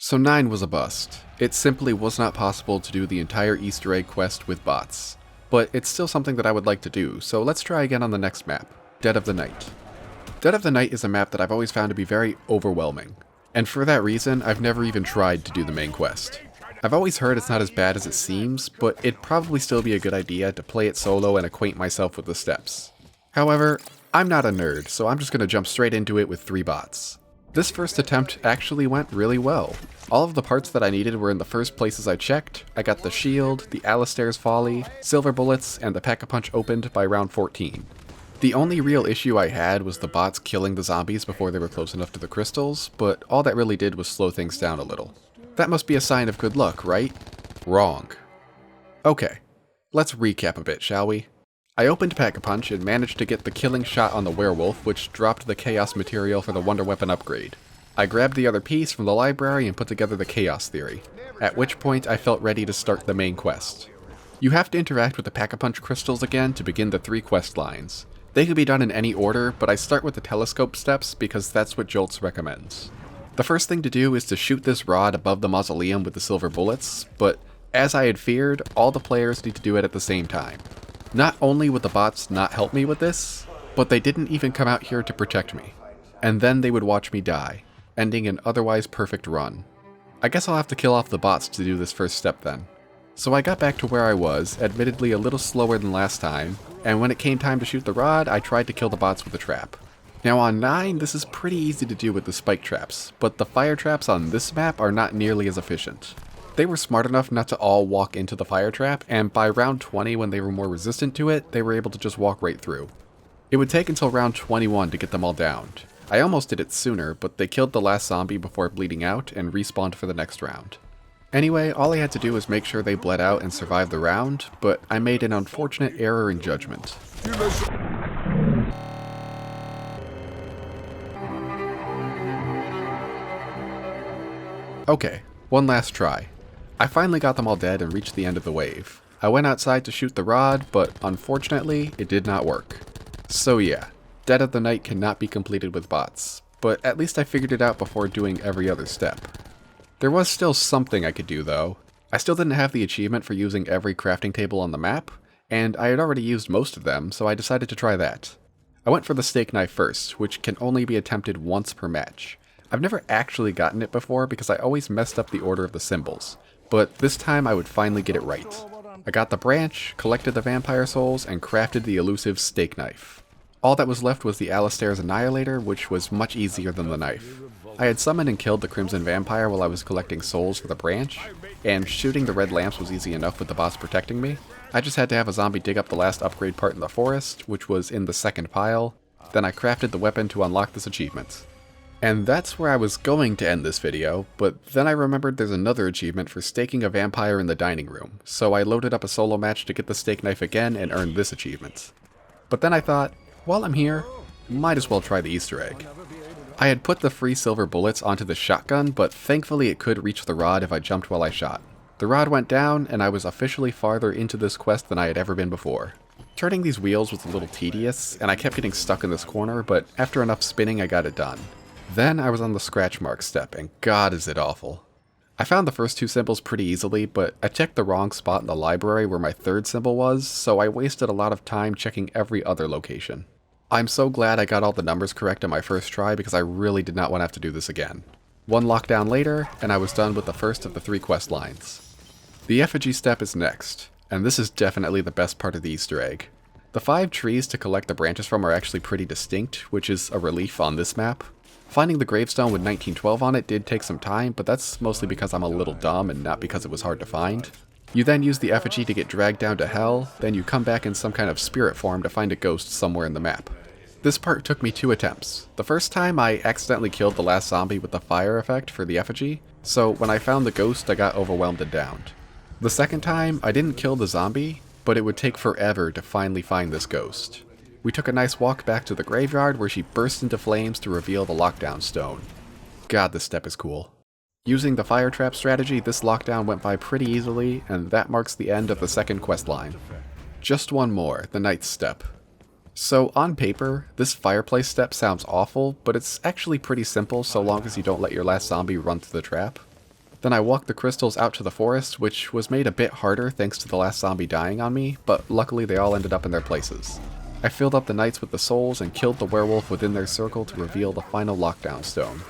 So 9 was a bust. It simply was not possible to do the entire Easter egg quest with bots. But it's still something that I would like to do, so let's try again on the next map, Dead of the Night. Dead of the Night is a map that I've always found to be very overwhelming, and for that reason, I've never even tried to do the main quest. I've always heard it's not as bad as it seems, but it'd probably still be a good idea to play it solo and acquaint myself with the steps. However, I'm not a nerd, so I'm just going to jump straight into it with 3 bots. This first attempt actually went really well. All of the parts that I needed were in the first places I checked. I got the shield, the Alistair's Folly, silver bullets, and the Pack-a-Punch opened by round 14. The only real issue I had was the bots killing the zombies before they were close enough to the crystals, but all that really did was slow things down a little. That must be a sign of good luck, right? Wrong. Okay, let's recap a bit, shall we? I opened Pack-a-Punch and managed to get the killing shot on the werewolf, which dropped the chaos material for the wonder weapon upgrade. I grabbed the other piece from the library and put together the chaos theory, at which point I felt ready to start the main quest. You have to interact with the Pack-a-Punch crystals again to begin the 3 quest lines. They can be done in any order, but I start with the telescope steps because that's what Jolts recommends. The first thing to do is to shoot this rod above the mausoleum with the silver bullets, but as I had feared, all the players need to do it at the same time. Not only would the bots not help me with this, but they didn't even come out here to protect me. And then they would watch me die, ending an otherwise perfect run. I guess I'll have to kill off the bots to do this first step then. So I got back to where I was, admittedly a little slower than last time, and when it came time to shoot the rod, I tried to kill the bots with a trap. Now on 9, this is pretty easy to do with the spike traps, but the fire traps on this map are not nearly as efficient. They were smart enough not to all walk into the fire trap, and by round 20 when they were more resistant to it, they were able to just walk right through. It would take until round 21 to get them all downed. I almost did it sooner, but they killed the last zombie before bleeding out and respawned for the next round. Anyway, all I had to do was make sure they bled out and survived the round, but I made an unfortunate error in judgment. Okay, one last try. I finally got them all dead and reached the end of the wave. I went outside to shoot the rod, but unfortunately, it did not work. So yeah, Dead of the Night cannot be completed with bots, but at least I figured it out before doing every other step. There was still something I could do though. I still didn't have the achievement for using every crafting table on the map, and I had already used most of them, so I decided to try that. I went for the steak knife first, which can only be attempted once per match. I've never actually gotten it before because I always messed up the order of the symbols, but this time I would finally get it right. I got the branch, collected the vampire souls, and crafted the elusive steak knife. All that was left was the Alistair's Annihilator, which was much easier than the knife. I had summoned and killed the Crimson Vampire while I was collecting souls for the branch, and shooting the red lamps was easy enough with the boss protecting me. I just had to have a zombie dig up the last upgrade part in the forest, which was in the second pile. Then I crafted the weapon to unlock this achievement. And that's where I was going to end this video, but then I remembered there's another achievement for staking a vampire in the dining room, so I loaded up a solo match to get the steak knife again and earn this achievement. But then I thought, while I'm here, might as well try the Easter egg. I had put the free silver bullets onto the shotgun, but thankfully it could reach the rod if I jumped while I shot. The rod went down, and I was officially farther into this quest than I had ever been before. Turning these wheels was a little tedious, and I kept getting stuck in this corner, but after enough spinning I got it done. Then I was on the scratch mark step, and god is it awful. I found the first 2 symbols pretty easily, but I checked the wrong spot in the library where my 3rd symbol was, so I wasted a lot of time checking every other location. I'm so glad I got all the numbers correct on my first try because I really did not want to have to do this again. 1 lockdown later, and I was done with the first of the 3 quest lines. The Effigy step is next, and this is definitely the best part of the Easter egg. The 5 trees to collect the branches from are actually pretty distinct, which is a relief on this map. Finding the gravestone with 1912 on it did take some time, but that's mostly because I'm a little dumb and not because it was hard to find. You then use the effigy to get dragged down to hell, then you come back in some kind of spirit form to find a ghost somewhere in the map. This part took me 2 attempts. The first time I accidentally killed the last zombie with the fire effect for the effigy, so when I found the ghost I got overwhelmed and downed. The second time I didn't kill the zombie, but it would take forever to finally find this ghost. We took a nice walk back to the graveyard where she burst into flames to reveal the lockdown stone. God, this step is cool. Using the fire trap strategy, this lockdown went by pretty easily, and that marks the end of the second quest line. Just one more, the ninth step. So on paper, this fireplace step sounds awful, but it's actually pretty simple so long as you don't let your last zombie run through the trap. Then I walked the crystals out to the forest, which was made a bit harder thanks to the last zombie dying on me, but luckily they all ended up in their places. I filled up the knights with the souls and killed the werewolf within their circle to reveal the final lockdown stone.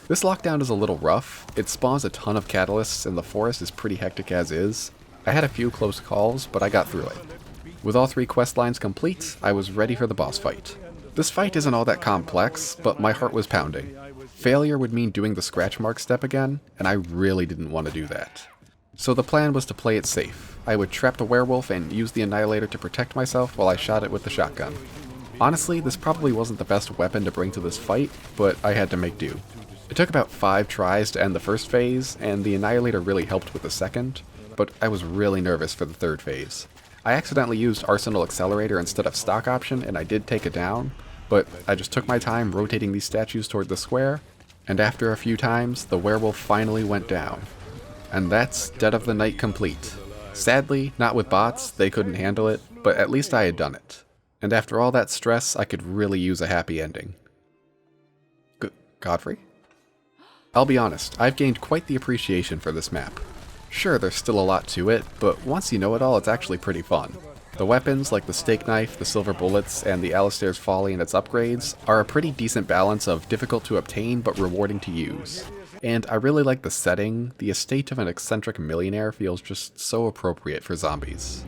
This lockdown is a little rough. It spawns a ton of catalysts and the forest is pretty hectic as is. I had a few close calls, but I got through it. With all 3 quest lines complete, I was ready for the boss fight. This fight isn't all that complex, but my heart was pounding. Failure would mean doing the scratch mark step again, and I really didn't want to do that. So the plan was to play it safe. I would trap the werewolf and use the annihilator to protect myself while I shot it with the shotgun. Honestly, this probably wasn't the best weapon to bring to this fight, but I had to make do. It took about 5 tries to end the first phase, and the annihilator really helped with the second, but I was really nervous for the third phase. I accidentally used Arsenal Accelerator instead of stock option, and I did take it down, but I just took my time rotating these statues toward the square, and after a few times, the werewolf finally went down. And that's Dead of the Night complete. Sadly, not with bots, they couldn't handle it, but at least I had done it. And after all that stress, I could really use a happy ending. Godfrey? I'll be honest, I've gained quite the appreciation for this map. Sure, there's still a lot to it, but once you know it all, it's actually pretty fun. The weapons, like the steak knife, the silver bullets, and the Alistair's Folly and its upgrades, are a pretty decent balance of difficult to obtain but rewarding to use. And I really like the setting. The estate of an eccentric millionaire feels just so appropriate for zombies.